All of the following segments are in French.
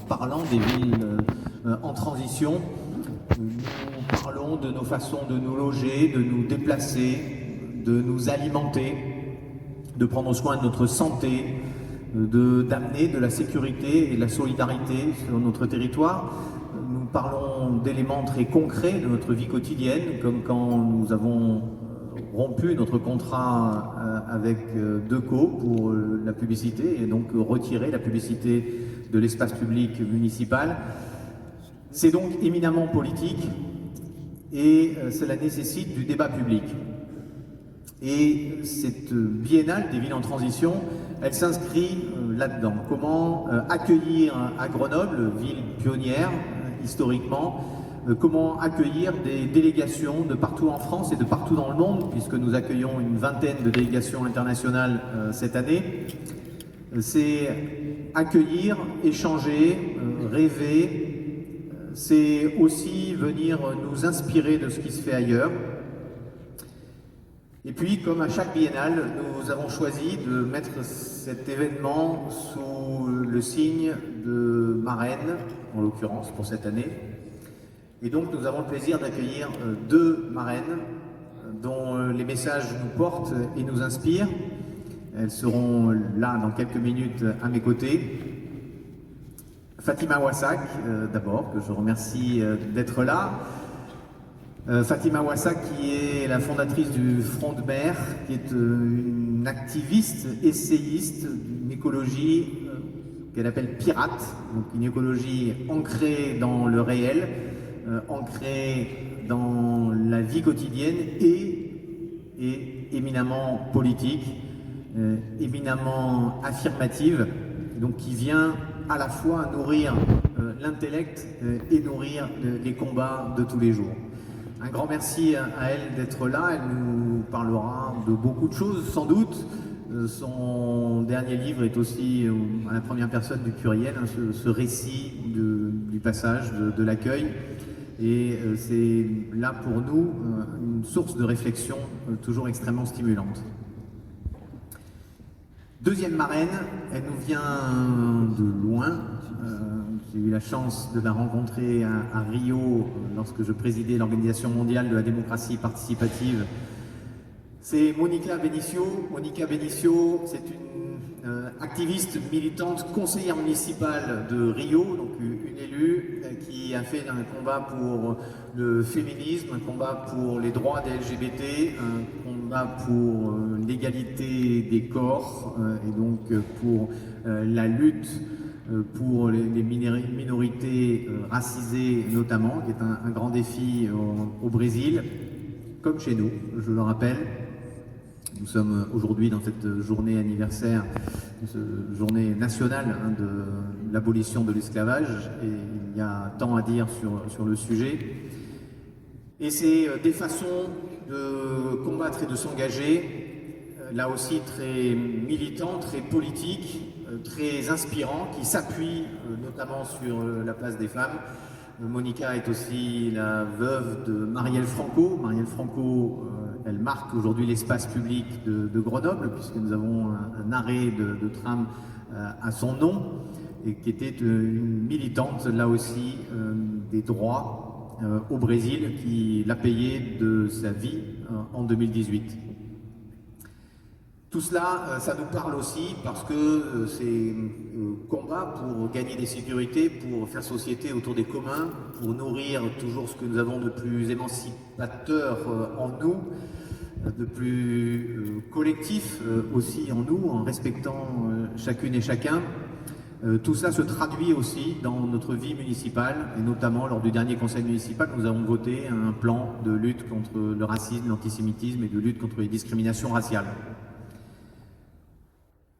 parlant des villes en transition. Nous parlons de nos façons de nous loger, de nous déplacer, de nous alimenter, de prendre soin de notre santé, d'amener de la sécurité et de la solidarité sur notre territoire. Nous parlons d'éléments très concrets de notre vie quotidienne, comme quand nous avons rompu notre contrat avec Deco pour la publicité et donc retiré la publicité de l'espace public municipal. C'est donc éminemment politique et cela nécessite du débat public. Et cette biennale des villes en transition, elle s'inscrit là-dedans. Comment accueillir à Grenoble, ville pionnière historiquement, comment accueillir des délégations de partout en France et de partout dans le monde, puisque nous accueillons une vingtaine de délégations internationales cette année. C'est accueillir, échanger, rêver, c'est aussi venir nous inspirer de ce qui se fait ailleurs. Et puis, comme à chaque biennale, nous avons choisi de mettre cet événement sous le signe de marraine, en l'occurrence pour cette année. Et donc, nous avons le plaisir d'accueillir deux marraines dont les messages nous portent et nous inspirent. Elles seront là dans quelques minutes à mes côtés. Fatima Wassak, d'abord, que je remercie d'être là. Fatima Wassak, qui est la fondatrice du Front de Mer, qui est une activiste, essayiste d'une écologie qu'elle appelle pirate, donc une écologie ancrée dans le réel, ancrée dans la vie quotidienne et éminemment politique, éminemment affirmative, donc qui vient à la fois nourrir l'intellect et nourrir les combats de tous les jours. Un grand merci à elle d'être là. Elle nous parlera de beaucoup de choses, sans doute. Son dernier livre est aussi à la première personne du pluriel, hein, ce récit du passage, de l'accueil. Et c'est là pour nous une source de réflexion toujours extrêmement stimulante. Deuxième marraine, elle nous vient de loin. J'ai eu la chance de la rencontrer à Rio lorsque je présidais l'Organisation mondiale de la démocratie participative. C'est Monica Benicio. Monica Benicio, c'est une activiste militante, conseillère municipale de Rio, donc une élue qui a fait un combat pour le féminisme, un combat pour les droits des LGBT, un combat pour l'égalité des corps et donc pour la lutte pour les minorités racisées notamment, qui est un grand défi au Brésil, comme chez nous, je le rappelle. Nous sommes aujourd'hui dans cette journée anniversaire, cette journée nationale de l'abolition de l'esclavage, et il y a tant à dire sur le sujet. Et c'est des façons de combattre et de s'engager, là aussi très militants, très politiques, très inspirants, qui s'appuient notamment sur la place des femmes. Monica est aussi la veuve de Marielle Franco. Marielle Franco, elle marque aujourd'hui l'espace public de Grenoble, puisque nous avons un arrêt de tram à son nom, et qui était une militante, là aussi, des droits au Brésil, qui l'a payé de sa vie en 2018. Tout cela, ça nous parle aussi parce que c'est combat pour gagner des sécurités, pour faire société autour des communs, pour nourrir toujours ce que nous avons de plus émancipateur en nous, de plus collectif aussi en nous, en respectant chacune et chacun. Tout cela se traduit aussi dans notre vie municipale, et notamment lors du dernier conseil municipal, nous avons voté un plan de lutte contre le racisme, l'antisémitisme et de lutte contre les discriminations raciales.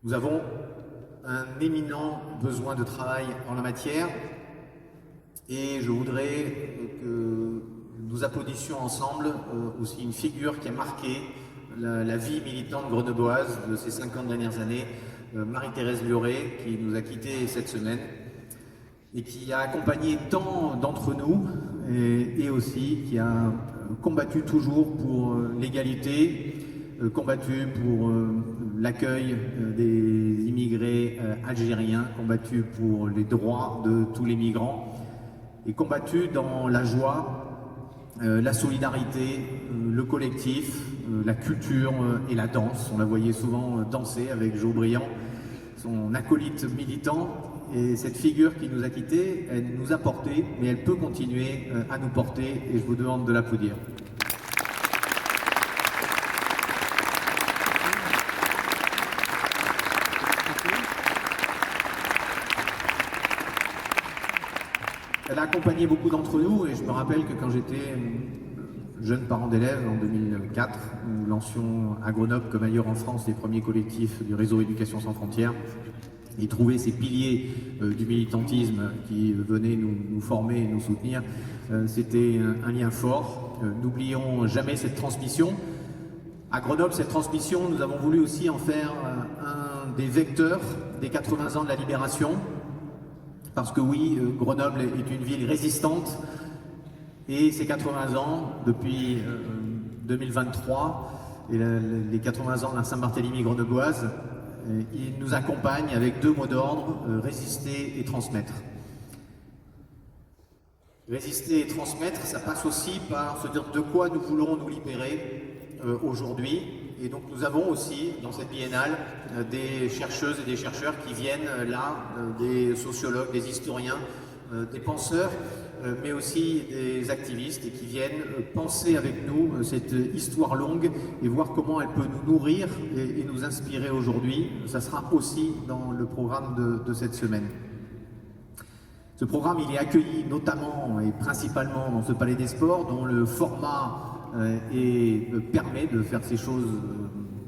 Nous avons un éminent besoin de travail en la matière et je voudrais que nous applaudissions ensemble aussi une figure qui a marqué la vie militante grenobloise de ces 50 dernières années, Marie-Thérèse Lioré, qui nous a quittés cette semaine et qui a accompagné tant d'entre nous et aussi qui a combattu toujours pour l'égalité, combattu pour l'accueil des immigrés algériens, combattu pour les droits de tous les migrants et combattu dans la joie, la solidarité, le collectif, la culture et la danse. On la voyait souvent danser avec Jo Briand, son acolyte militant. Et cette figure qui nous a quittés, elle nous a portés, mais elle peut continuer à nous porter, et je vous demande de l'applaudir. Elle a accompagné beaucoup d'entre nous, et je me rappelle que quand j'étais jeune parent d'élèves en 2004, nous lancions à Grenoble comme ailleurs en France les premiers collectifs du réseau Éducation sans frontières, et trouver ces piliers du militantisme qui venaient nous former et nous soutenir, c'était un lien fort. N'oublions jamais cette transmission. À Grenoble, cette transmission, nous avons voulu aussi en faire un des vecteurs des 80 ans de la libération, parce que oui, Grenoble est une ville résistante, et ces 80 ans, depuis 2023, et les 80 ans de la Saint-Barthélemy grenobloise, il nous accompagne avec deux mots d'ordre, résister et transmettre. Résister et transmettre, ça passe aussi par se dire de quoi nous voulons nous libérer aujourd'hui. Et donc nous avons aussi dans cette biennale des chercheuses et des chercheurs qui viennent là, des sociologues, des historiens, des penseurs, mais aussi des activistes et qui viennent penser avec nous cette histoire longue et voir comment elle peut nous nourrir et nous inspirer aujourd'hui. Ça sera aussi dans le programme de cette semaine. Ce programme, il est accueilli notamment et principalement dans ce Palais des Sports, dont le format permet de faire ces choses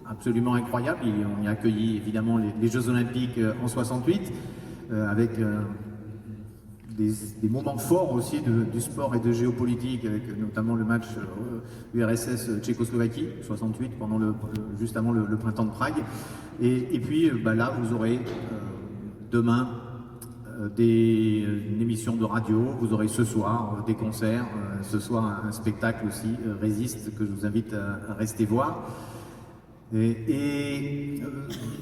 absolument incroyables. On y a accueilli évidemment les Jeux Olympiques en 68, avec des moments forts aussi du sport et de géopolitique, avec notamment le match URSS Tchécoslovaquie 68 pendant juste avant le printemps de Prague. Et puis là vous aurez demain une émission de radio, vous aurez ce soir des concerts, ce soir un spectacle aussi, Résiste, que je vous invite à rester voir. Et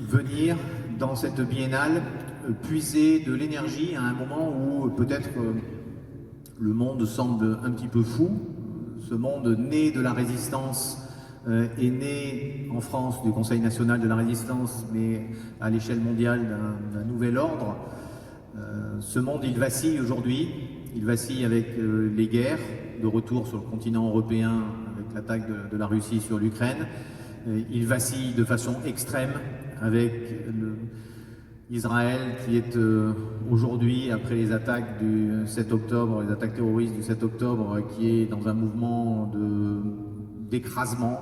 venir dans cette biennale puiser de l'énergie à un moment où peut-être le monde semble un petit peu fou. Ce monde né de la résistance est né en France du Conseil national de la résistance, mais à l'échelle mondiale d'un nouvel ordre. Ce monde, il vacille aujourd'hui. Il vacille avec les guerres, de retour sur le continent européen avec l'attaque de la Russie sur l'Ukraine. Il vacille de façon extrême avec Israël qui est aujourd'hui, après les attaques du 7 octobre, les attaques terroristes du 7 octobre, qui est dans un mouvement d'écrasement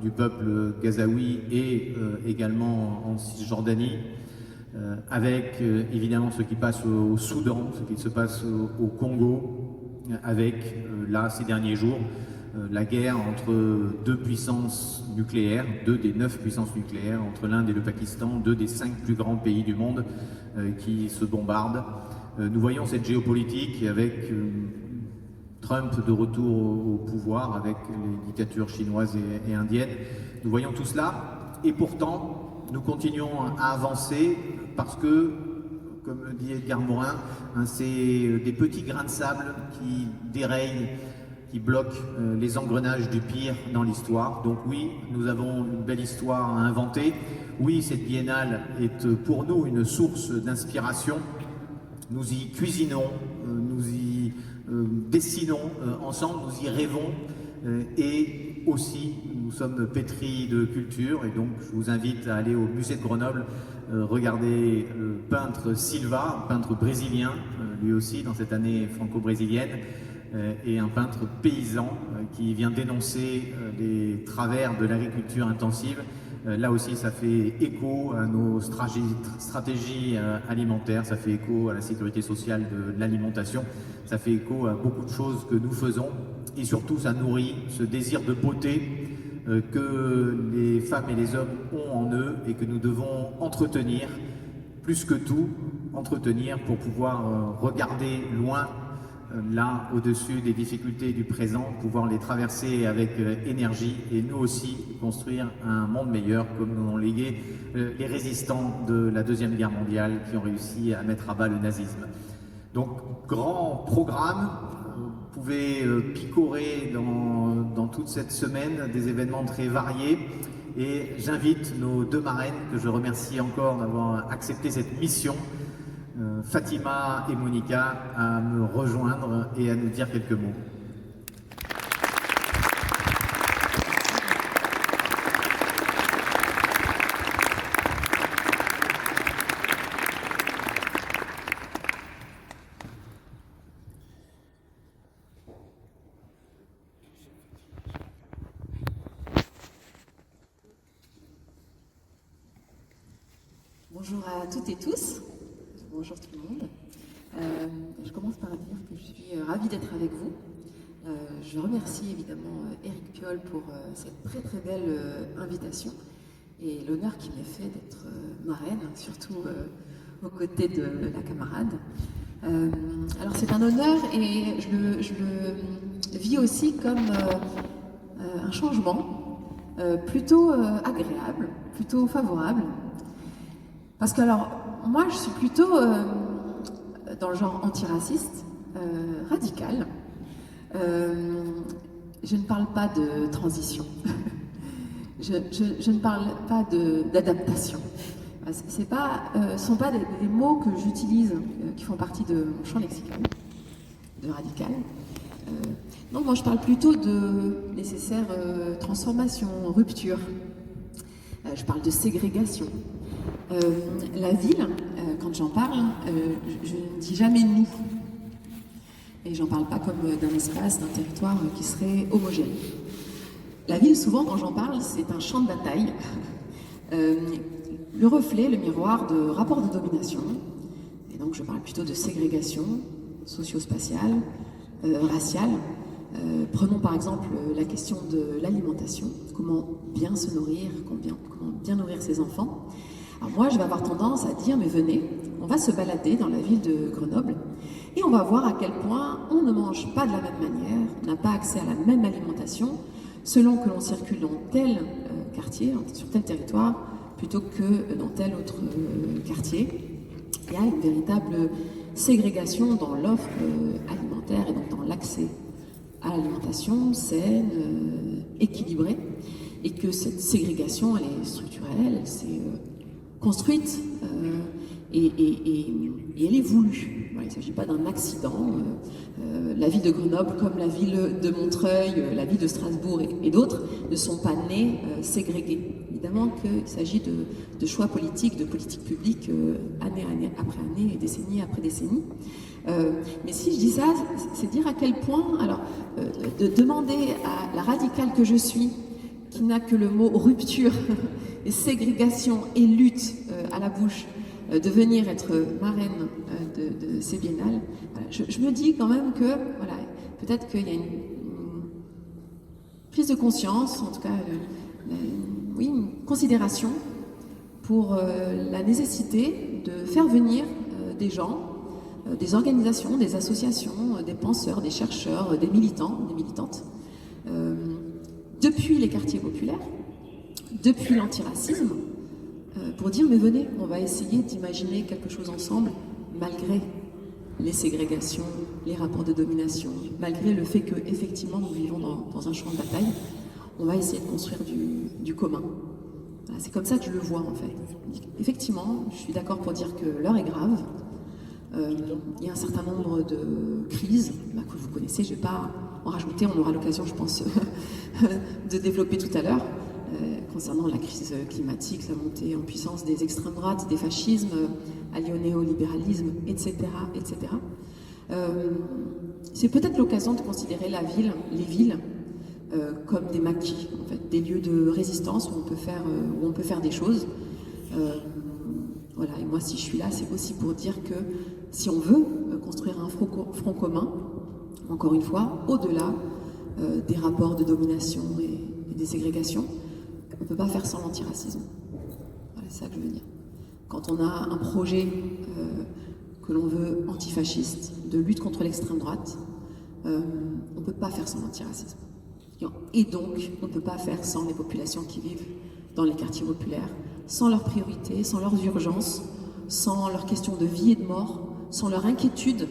du peuple gazaoui et également en Cisjordanie, avec évidemment ce qui passe au Soudan, ce qui se passe au Congo, avec là ces derniers jours la guerre entre deux puissances nucléaires, deux des 9 puissances nucléaires, entre l'Inde et le Pakistan, deux des 5 plus grands pays du monde qui se bombardent. Nous voyons cette géopolitique avec Trump de retour au pouvoir, avec les dictatures chinoises et indiennes. Nous voyons tout cela, et pourtant nous continuons à avancer parce que, comme le dit Edgar Morin, c'est des petits grains de sable qui dérayent, qui bloque les engrenages du pire dans l'histoire. Donc oui, nous avons une belle histoire à inventer. Oui, cette biennale est pour nous une source d'inspiration. Nous y cuisinons, nous y dessinons ensemble, nous y rêvons et aussi nous sommes pétris de culture, et donc je vous invite à aller au musée de Grenoble regarder le peintre Silva, un peintre brésilien, lui aussi dans cette année franco-brésilienne, et un peintre paysan qui vient dénoncer les travers de l'agriculture intensive. Là aussi, ça fait écho à nos stratégies alimentaires, ça fait écho à la sécurité sociale de l'alimentation, ça fait écho à beaucoup de choses que nous faisons, et surtout ça nourrit ce désir de beauté que les femmes et les hommes ont en eux et que nous devons entretenir, plus que tout, entretenir pour pouvoir regarder loin là, au-dessus des difficultés du présent, pouvoir les traverser avec énergie et nous aussi construire un monde meilleur comme nous l'ont légué les résistants de la Deuxième Guerre mondiale qui ont réussi à mettre à bas le nazisme. Donc, grand programme, vous pouvez picorer dans toute cette semaine des événements très variés et j'invite nos deux marraines, que je remercie encore d'avoir accepté cette mission, Fatima et Monica, à me rejoindre et à nous dire quelques mots. Bonjour à toutes et tous. Bonjour tout le monde. Je commence par dire que je suis ravie d'être avec vous. Je remercie évidemment Éric Piolle pour cette très très belle invitation et l'honneur qui m'est fait d'être marraine, surtout aux côtés de la camarade. Alors c'est un honneur et je le vis aussi comme un changement plutôt agréable, plutôt favorable. Parce que alors, moi je suis plutôt dans le genre antiraciste, radical. Je ne parle pas de transition. je ne parle pas d'adaptation. Ce ne sont pas des mots que j'utilise, qui font partie de mon champ lexical, de radical. Non, moi je parle plutôt de nécessaire transformation, rupture. Je parle de ségrégation. La ville, quand j'en parle, je ne dis jamais nous. Et j'en parle pas comme d'un espace, d'un territoire qui serait homogène. La ville, souvent, quand j'en parle, c'est un champ de bataille, le reflet, le miroir de rapports de domination. Et donc, je parle plutôt de ségrégation socio-spatiale, raciale. Prenons par exemple la question de l'alimentation, comment bien se nourrir, comment bien nourrir ses enfants. Alors moi, je vais avoir tendance à dire, mais venez, on va se balader dans la ville de Grenoble et on va voir à quel point on ne mange pas de la même manière, on n'a pas accès à la même alimentation, selon que l'on circule dans tel quartier, sur tel territoire, plutôt que dans tel autre quartier. Il y a une véritable ségrégation dans l'offre alimentaire et donc dans l'accès à l'alimentation saine, équilibrée, et que cette ségrégation, elle est structurelle, elle s'est construite et elle est voulue. Voilà, il ne s'agit pas d'un accident. La ville de Grenoble, comme la ville de Montreuil, la ville de Strasbourg et d'autres, ne sont pas nées ségrégées. Évidemment qu'il s'agit de choix politiques, de politiques publiques, année après année et décennie après décennie. Mais si je dis ça, c'est dire à quel point, alors, de demander à la radicale que je suis, qui n'a que le mot rupture et ségrégation et lutte à la bouche, de venir être marraine de ces biennales, voilà, je me dis quand même que voilà, peut-être qu'il y a une prise de conscience, en tout cas oui, une considération pour la nécessité de faire venir des gens, des organisations, des associations, des penseurs, des chercheurs, des militants, des militantes, depuis les quartiers populaires, depuis l'antiracisme, pour dire mais venez, on va essayer d'imaginer quelque chose ensemble, malgré les ségrégations, les rapports de domination, malgré le fait que effectivement nous vivons dans un champ de bataille, on va essayer de construire du commun. Voilà, c'est comme ça que je le vois en fait. Effectivement, je suis d'accord pour dire que l'heure est grave. Il y a un certain nombre de crises que vous connaissez, je ne vais pas en rajouter, on aura l'occasion je pense de développer tout à l'heure, concernant la crise climatique, la montée en puissance des extrêmes droites, des fascismes, alliés au néolibéralisme, etc. etc. C'est peut-être l'occasion de considérer la ville, les villes, comme des maquis, en fait, des lieux de résistance où on peut faire des choses. Voilà, et moi si je suis là, c'est aussi pour dire que si on veut construire un front commun, encore une fois, au-delà des rapports de domination et des ségrégations, on ne peut pas faire sans l'antiracisme. Voilà, c'est ça que je veux dire. Quand on a un projet que l'on veut antifasciste, de lutte contre l'extrême droite, on ne peut pas faire sans l'antiracisme. Et donc, on ne peut pas faire sans les populations qui vivent dans les quartiers populaires, sans leurs priorités, sans leurs urgences, sans leurs questions de vie et de mort, sans leur inquiétude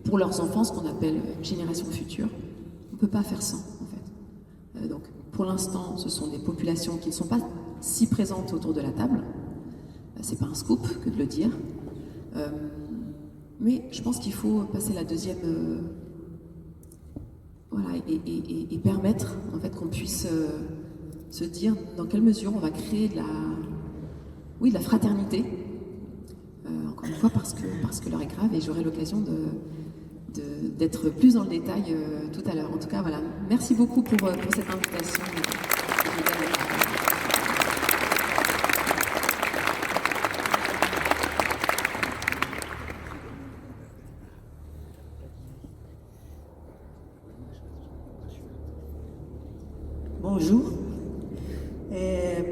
pour leurs enfants, ce qu'on appelle génération future. On ne peut pas faire sans, en fait. Donc, pour l'instant, ce sont des populations qui ne sont pas si présentes autour de la table. C'est pas un scoop que de le dire. Mais je pense qu'il faut passer la deuxième... voilà, et permettre, en fait, qu'on puisse se dire dans quelle mesure on va créer de la fraternité. Encore une fois, parce que l'heure est grave et j'aurai l'occasion d'être plus dans le détail tout à l'heure. En tout cas, voilà, merci beaucoup pour cette invitation. Bonjour.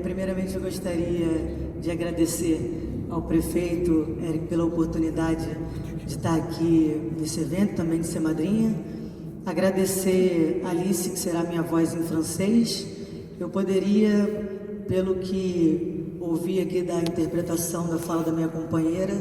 Primeiramente, eu gostaria de agradecer ao prefeito Éric pela oportunidade de estar aqui nesse evento, também de ser madrinha. Agradecer a Alice, que será minha voz em francês. Eu poderia, pelo que ouvi aqui da interpretação da fala da minha companheira,